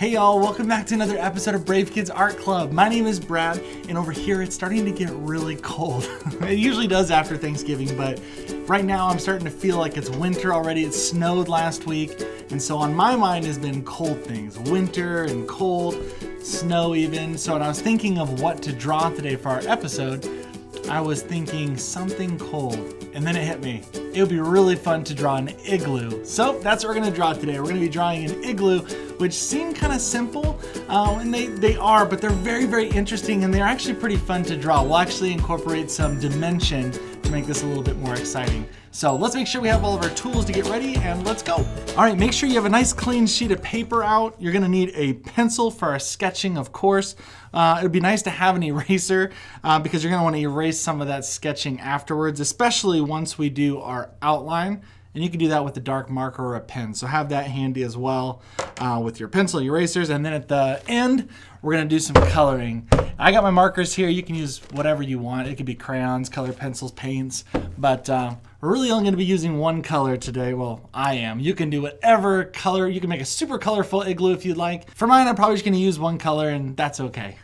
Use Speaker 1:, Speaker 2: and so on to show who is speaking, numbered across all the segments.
Speaker 1: Hey y'all, welcome back to another episode of Brave Kids Art Club. My name is Brad, and over here it's starting to get really cold. It usually does after Thanksgiving, but right now I'm starting to feel like it's winter already. It snowed last week, and so on my mind has been cold things. Winter and cold, snow even. So when I was thinking of what to draw today for our episode, I was thinking something cold, and then it hit me. It would be really fun to draw an igloo. So that's what we're gonna draw today. We're gonna be drawing an igloo, which seem kind of simple, and they are, but they're very, very interesting, and they're actually pretty fun to draw. We'll actually incorporate some dimension to make this a little bit more exciting. So let's make sure we have all of our tools to get ready, and let's go. All right, make sure you have a nice clean sheet of paper out. You're gonna need a pencil for our sketching, of course. It would be nice to have an eraser because you're gonna wanna erase some of that sketching afterwards, especially once we do our outline. And you can do that with a dark marker or a pen. So have that handy as well with your pencil, erasers. And then at the end, we're gonna do some coloring. I got my markers here. You can use whatever you want. It could be crayons, colored pencils, paints. But we're really only gonna be using one color today. Well, I am. You can do whatever color. You can make a super colorful igloo if you'd like. For mine, I'm probably just gonna use one color, and that's okay.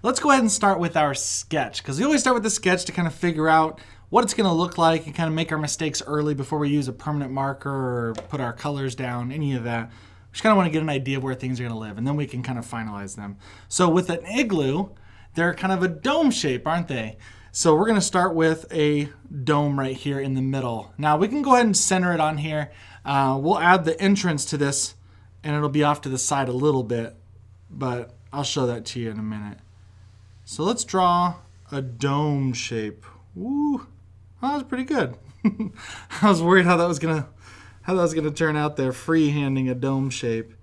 Speaker 1: Let's go ahead and start with our sketch, because we always start with the sketch to kind of figure out what it's gonna look like and kind of make our mistakes early before we use a permanent marker or put our colors down, any of that. We just kind of want to get an idea of where things are gonna live, and then we can kind of finalize them. So with an igloo, they're kind of a dome shape, aren't they? So we're gonna start with a dome right here in the middle. Now we can go ahead and center it on here. We'll add the entrance to this, and it'll be off to the side a little bit, but I'll show that to you in a minute. So let's draw a dome shape. Woo. Well, that was pretty good. I was worried how that was gonna turn out there, freehanding a dome shape.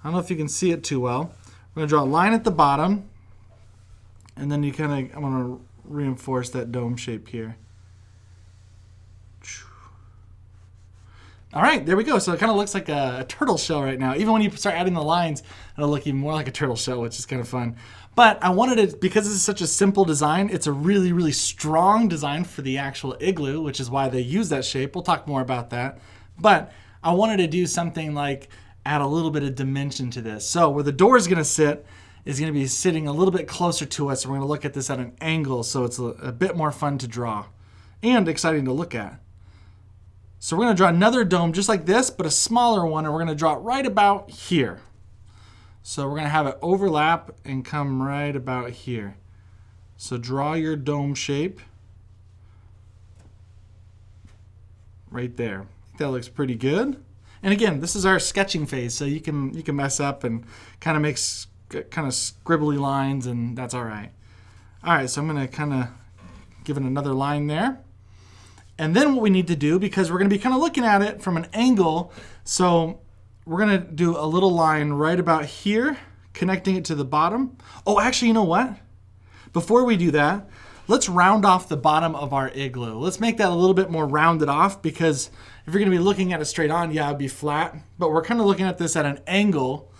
Speaker 1: I don't know if you can see it too well. We're gonna draw a line at the bottom, and then I'm gonna reinforce that dome shape here. All right, there we go. So it kind of looks like a turtle shell right now. Even when you start adding the lines, it'll look even more like a turtle shell, which is kind of fun. But I wanted it, because this is such a simple design, it's a really, really strong design for the actual igloo, which is why they use that shape. We'll talk more about that. But I wanted to do something like add a little bit of dimension to this. So where the door is gonna sit is gonna be sitting a little bit closer to us. We're gonna look at this at an angle, so it's a bit more fun to draw and exciting to look at. So we're gonna draw another dome just like this, but a smaller one, and we're gonna draw it right about here. So we're gonna have it overlap and come right about here. So draw your dome shape right there. I think that looks pretty good. And again, this is our sketching phase, so you can mess up and kind of make kind of scribbly lines, and that's all right. All right, so I'm gonna kind of give it another line there. And then what we need to do, because we're gonna be kind of looking at it from an angle, so we're gonna do a little line right about here, connecting it to the bottom. Oh, actually, you know what? Before we do that, let's round off the bottom of our igloo. Let's make that a little bit more rounded off, because if you're gonna be looking at it straight on, yeah, it'd be flat, but we're kind of looking at this at an angle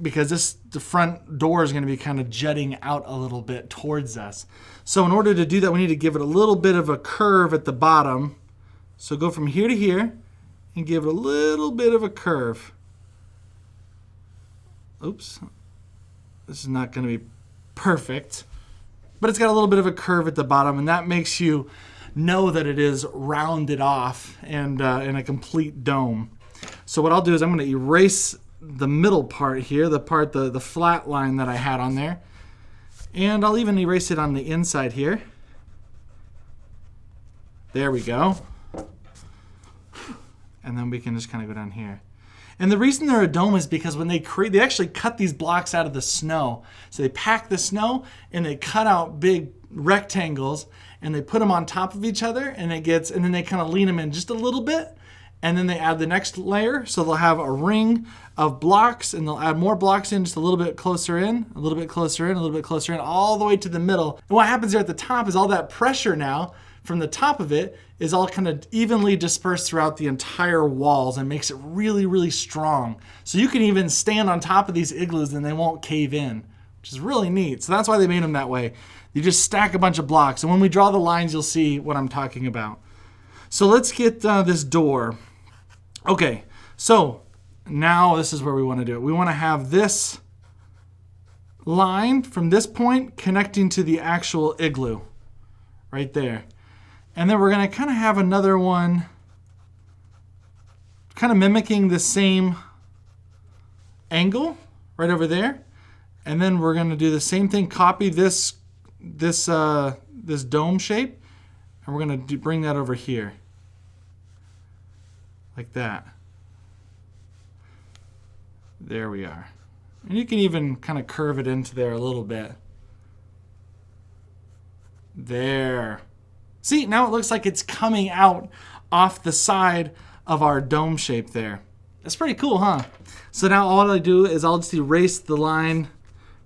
Speaker 1: because the front door is gonna be kind of jutting out a little bit towards us. So in order to do that, we need to give it a little bit of a curve at the bottom. So go from here to here, and give it a little bit of a curve. Oops, this is not gonna be perfect, but it's got a little bit of a curve at the bottom, and that makes you know that it is rounded off and in a complete dome. So what I'll do is I'm gonna erase the middle part here, the flat line that I had on there, and I'll even erase it on the inside here. There we go. And then we can just kind of go down here. And the reason they're a dome is because when they actually cut these blocks out of the snow. So they pack the snow and they cut out big rectangles and they put them on top of each other, and then they kind of lean them in just a little bit, and then they add the next layer. So they'll have a ring of blocks, and they'll add more blocks in just a little bit closer in, a little bit closer in, a little bit closer in, all the way to the middle. And what happens there at the top is all that pressure now from the top of it is all kind of evenly dispersed throughout the entire walls and makes it really, really strong. So you can even stand on top of these igloos and they won't cave in, which is really neat. So that's why they made them that way. You just stack a bunch of blocks, and when we draw the lines, you'll see what I'm talking about. So let's get this door. Okay, so Now this is where we want to do it. We want to have this line from this point connecting to the actual igloo right there. And then we're going to kind of have another one kind of mimicking the same angle right over there. And then we're going to do the same thing, copy this dome shape, and we're going to bring that over here like that. There we are. And you can even kind of curve it into there a little bit. There. See, now it looks like it's coming out off the side of our dome shape there. That's pretty cool, huh? So now all I do is I'll just erase the line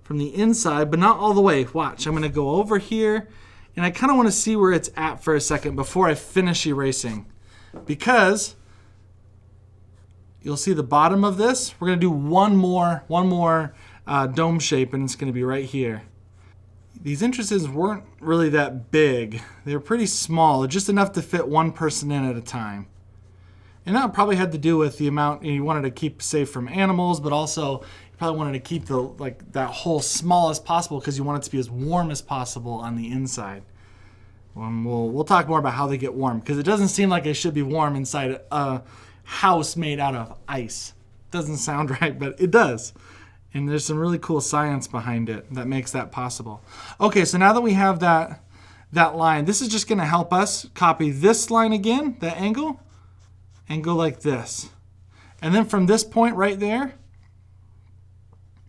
Speaker 1: from the inside, but not all the way. Watch, I'm gonna go over here, and I kind of want to see where it's at for a second before I finish erasing. Because you'll see the bottom of this. We're gonna do one more dome shape, and it's gonna be right here. These entrances weren't really that big. They were pretty small, just enough to fit one person in at a time. And that probably had to do with the amount you wanted to keep safe from animals, but also you probably wanted to keep that hole small as possible because you want it to be as warm as possible on the inside. We'll talk more about how they get warm, because it doesn't seem like it should be warm inside a house made out of ice. Doesn't sound right, but it does. And there's some really cool science behind it that makes that possible. Okay, so now that we have that line, this is just going to help us copy this line again, that angle, and go like this. And then from this point right there,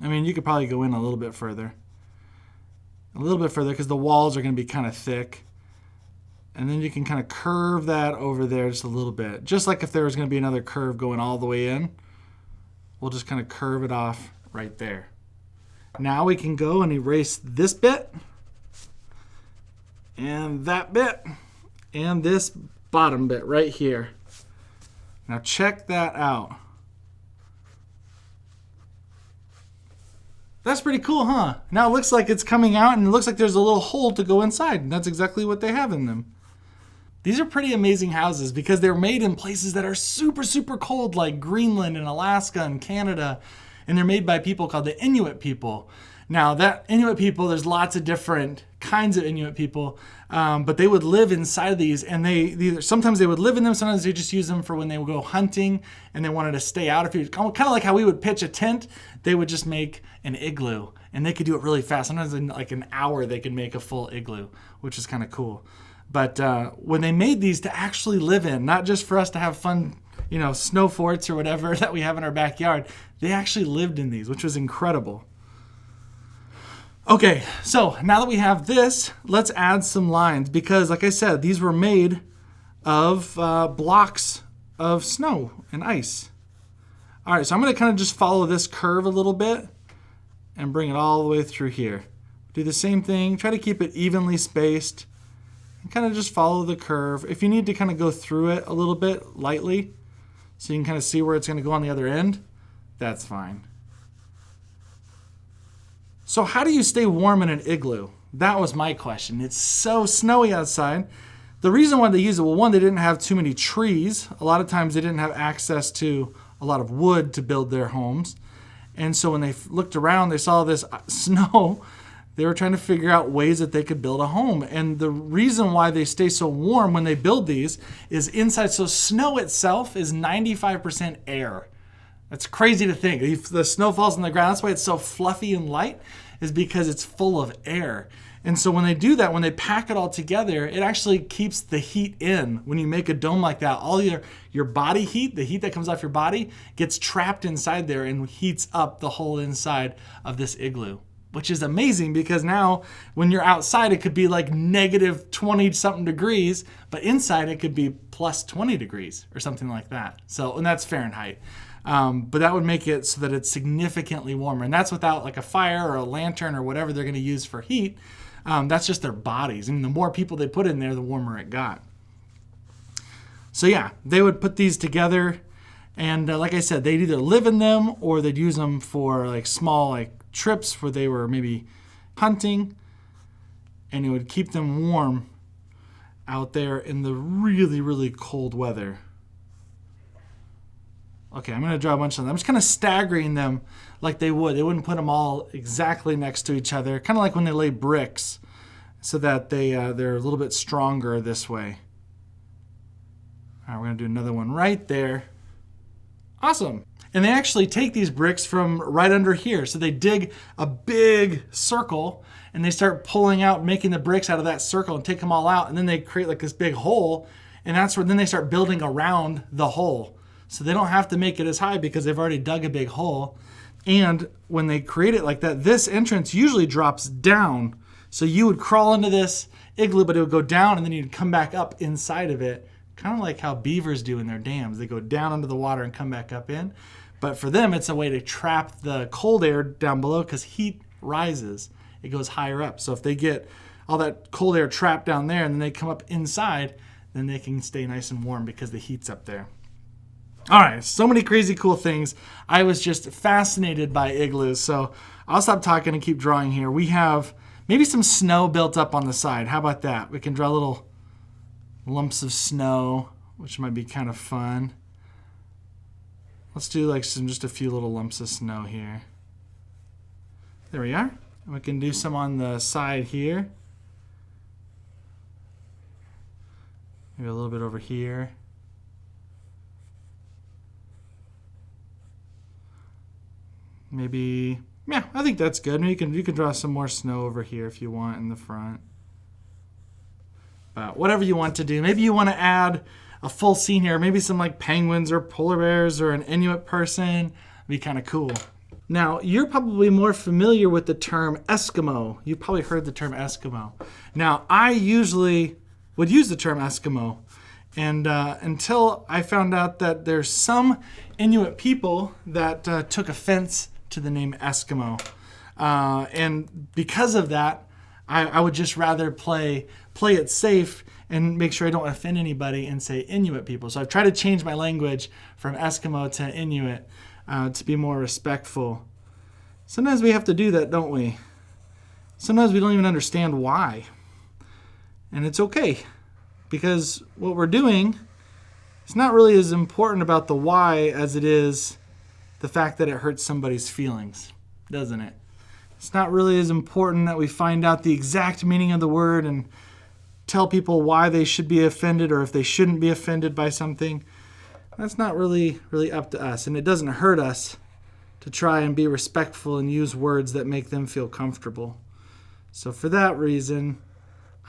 Speaker 1: I mean, you could probably go in a little bit further. A little bit further, because the walls are going to be kind of thick. And then you can kind of curve that over there just a little bit. Just like if there was going to be another curve going all the way in, we'll just kind of curve it off right there. Now we can go and erase this bit, and that bit, and this bottom bit right here. Now check that out. That's pretty cool, huh? Now it looks like it's coming out, and it looks like there's a little hole to go inside, and that's exactly what they have in them. These are pretty amazing houses because they're made in places that are super, super cold, like Greenland and Alaska and Canada, and they're made by people called the Inuit people. Now, that Inuit people, there's lots of different kinds of Inuit people, but they would live inside of these, and sometimes they would live in them, sometimes they just use them for when they would go hunting and they wanted to stay out. Kind of like how we would pitch a tent, they would just make an igloo, and they could do it really fast. Sometimes in like an hour they could make a full igloo, which is kind of cool. But when they made these to actually live in, not just for us to have fun, snow forts or whatever that we have in our backyard, they actually lived in these, which was incredible. Okay, so now that we have this, let's add some lines, because like I said, these were made of blocks of snow and ice. All right, so I'm going to kind of just follow this curve a little bit and bring it all the way through here. Do the same thing, try to keep it evenly spaced, and kind of just follow the curve. If you need to kind of go through it a little bit lightly, so you can kind of see where it's going to go on the other end, that's fine. So how do you stay warm in an igloo? That was my question. It's so snowy outside. The reason why they use it, well, one, they didn't have too many trees. A lot of times they didn't have access to a lot of wood to build their homes. And so when they looked around, they saw this snow. They were trying to figure out ways that they could build a home. And the reason why they stay so warm when they build these is inside. So snow itself is 95% air. That's crazy to think. If the snow falls on the ground, that's why it's so fluffy and light, is because it's full of air. And so when they do that, when they pack it all together, it actually keeps the heat in. When you make a dome like that, all your body heat, the heat that comes off your body, gets trapped inside there and heats up the whole inside of this igloo, which is amazing because now when you're outside, it could be like negative 20 something degrees, but inside it could be plus 20 degrees or something like that. So, and that's Fahrenheit. But that would make it so that it's significantly warmer. And that's without like a fire or a lantern or whatever they're going to use for heat. That's just their bodies. And the more people they put in there, the warmer it got. So yeah, they would put these together. And like I said, they'd either live in them or they'd use them for like small like trips where they were maybe hunting. And it would keep them warm out there in the really, really cold weather. Okay, I'm going to draw a bunch of them. I'm just kind of staggering them like they would. They wouldn't put them all exactly next to each other, kind of like when they lay bricks, so that they're a little bit stronger this way. All right, we're going to do another one right there. Awesome. And they actually take these bricks from right under here. So they dig a big circle and they start pulling out, making the bricks out of that circle and take them all out. And then they create like this big hole. And that's where then they start building around the hole. So they don't have to make it as high because they've already dug a big hole. And when they create it like that, this entrance usually drops down. So you would crawl into this igloo, but it would go down and then you'd come back up inside of it. Kind of like how beavers do in their dams. They go down under the water and come back up in. But for them, it's a way to trap the cold air down below because heat rises. It goes higher up. So if they get all that cold air trapped down there and then they come up inside, then they can stay nice and warm because the heat's up there. All right, so many crazy cool things. I was just fascinated by igloos. So I'll stop talking and keep drawing here. We have maybe some snow built up on the side. How about that? We can draw little lumps of snow, which might be kind of fun. Let's do like just a few little lumps of snow here. There we are. And we can do some on the side here. Maybe a little bit over here. Maybe, yeah, I think that's good. Maybe you can draw some more snow over here if you want in the front. But whatever you want to do. Maybe you want to add a full scene here. Maybe some like penguins or polar bears or an Inuit person. It'd be kind of cool. Now, you're probably more familiar with the term Eskimo. You've probably heard the term Eskimo. Now, I usually would use the term Eskimo. And until I found out that there's some Inuit people that took offense to the name Eskimo. And because of that, I would just rather play it safe and make sure I don't offend anybody and say Inuit people. So I've tried to change my language from Eskimo to Inuit to be more respectful. Sometimes we have to do that, don't we? Sometimes we don't even understand why. And it's okay, because what we're doing is not really as important about the why as it is the fact that it hurts somebody's feelings, doesn't it? It's not really as important that we find out the exact meaning of the word and tell people why they should be offended or if they shouldn't be offended by something. That's not really up to us, and it doesn't hurt us to try and be respectful and use words that make them feel comfortable. So for that reason,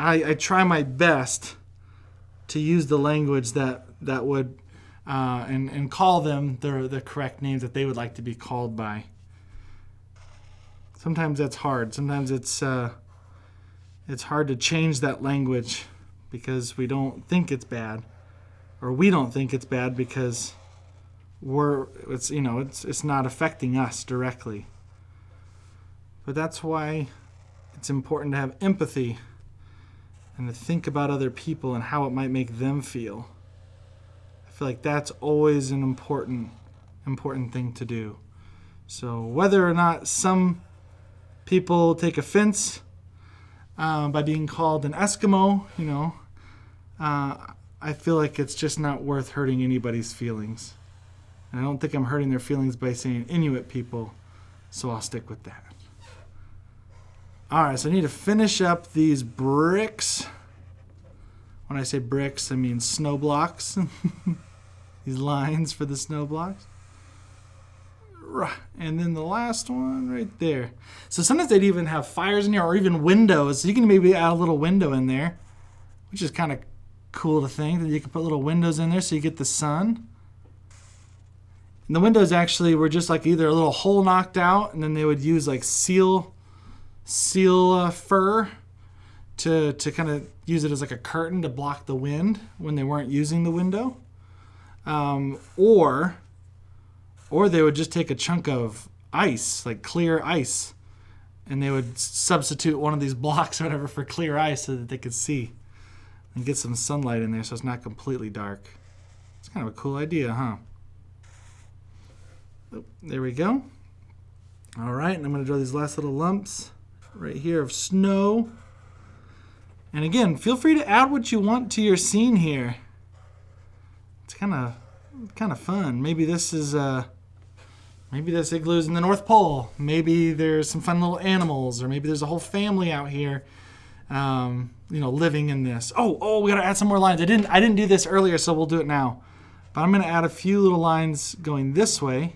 Speaker 1: I try my best to use the language that would and call them the correct names that they would like to be called by. Sometimes that's hard. Sometimes it's hard to change that language because we don't think it's bad, or we don't think it's bad because it's not affecting us directly. But that's why it's important to have empathy and to think about other people and how it might make them feel. I feel like that's always an important thing to do. So whether or not some people take offense by being called an Eskimo, I feel like it's just not worth hurting anybody's feelings. And I don't think I'm hurting their feelings by saying Inuit people, so I'll stick with that. All right, so I need to finish up these bricks. When I say bricks, I mean snow blocks. These lines for the snow blocks. And then the last one right there. So sometimes they'd even have fires in here or even windows. So you can maybe add a little window in there, which is kind of cool to think that you can put little windows in there so you get the sun. And the windows actually were just like either a little hole knocked out, and then they would use like seal fur to kind of use it as like a curtain to block the wind when they weren't using the window. Or they would just take a chunk of ice, like clear ice, and they would substitute one of these blocks or whatever for clear ice so that they could see and get some sunlight in there so it's not completely dark. It's kind of a cool idea, huh? Oh, there we go. All right, and I'm going to draw these last little lumps right here of snow. And again, feel free to add what you want to your scene here. It's kind of kind of fun. Maybe this is maybe this igloo's in the North Pole. Maybe there's some fun little animals, or maybe there's a whole family out here, you know, living in this. Oh, we gotta add some more lines. I didn't do this earlier, so we'll do it now. But I'm gonna add a few little lines going this way,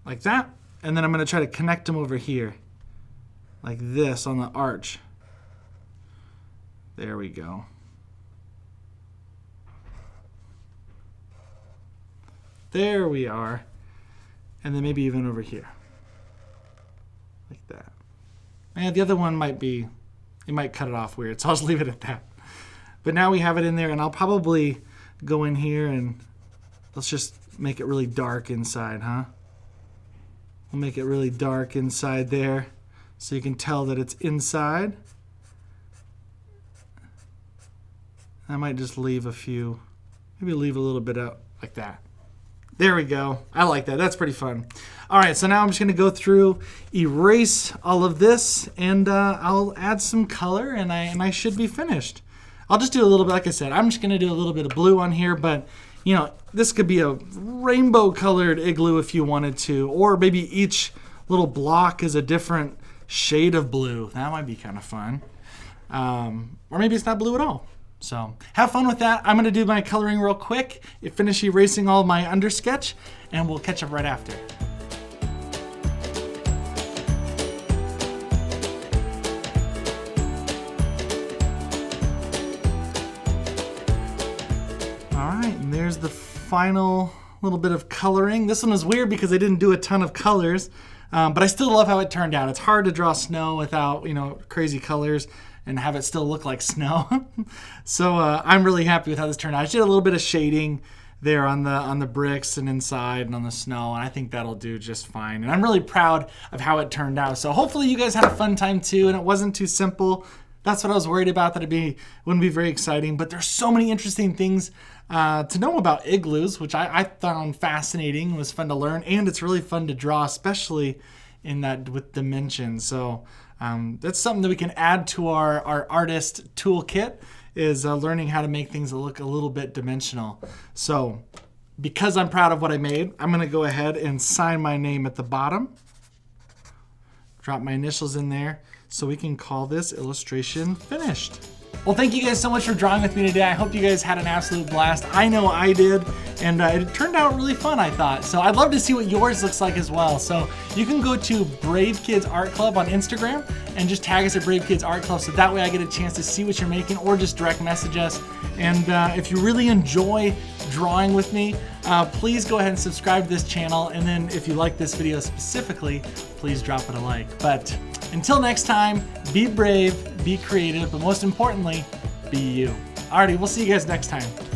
Speaker 1: like that, and then I'm gonna try to connect them over here, like this on the arch. There we go. There we are. And then maybe even over here. Like that. And the other one might be, it might cut it off weird, so I'll just leave it at that. But now we have it in there, and I'll probably go in here and let's just make it really dark inside, huh? We'll make it really dark inside there so you can tell that it's inside. I might just leave a few, maybe leave a little bit out like that. There we go. I like that. That's pretty fun. All right, so now I'm just going to go through, erase all of this, and I'll add some color, and I should be finished. I'll just do a little bit, like I said, I'm just going to do a little bit of blue on here, but you know, this could be a rainbow colored igloo if you wanted to, or maybe each little block is a different shade of blue. That might be kind of fun. Or maybe it's not blue at all. So have fun with that. I'm going to do my coloring real quick, finish erasing all my undersketch, and we'll catch up right after. All right, and there's the final little bit of coloring. This one was weird because I didn't do a ton of colors, but I still love how it turned out. It's hard to draw snow without, you know, crazy colors and have it still look like snow. So I'm really happy with how this turned out. I did a little bit of shading there on the bricks and inside and on the snow, and I think that'll do just fine. And I'm really proud of how it turned out. So hopefully you guys had a fun time too, and it wasn't too simple. That's what I was worried about, that wouldn't be very exciting. But there's so many interesting things to know about igloos, which I found fascinating. It was fun to learn, and it's really fun to draw, especially in that with dimensions. So that's something that we can add to our artist toolkit, is learning how to make things that look a little bit dimensional. So because I'm proud of what I made, I'm going to go ahead and sign my name at the bottom. Drop my initials in there so we can call this illustration finished. Well, thank you guys so much for drawing with me today. I hope you guys had an absolute blast. I know I did, and it turned out really fun, I thought. So I'd love to see what yours looks like as well. So you can go to Brave Kids Art Club on Instagram and just tag us at Brave Kids Art Club, so that way I get a chance to see what you're making, or just direct message us. And if you really enjoy drawing with me, please go ahead and subscribe to this channel. And then if you like this video specifically, please drop it a like. But until next time, be brave, be creative, but most importantly, be you. Alrighty, we'll see you guys next time.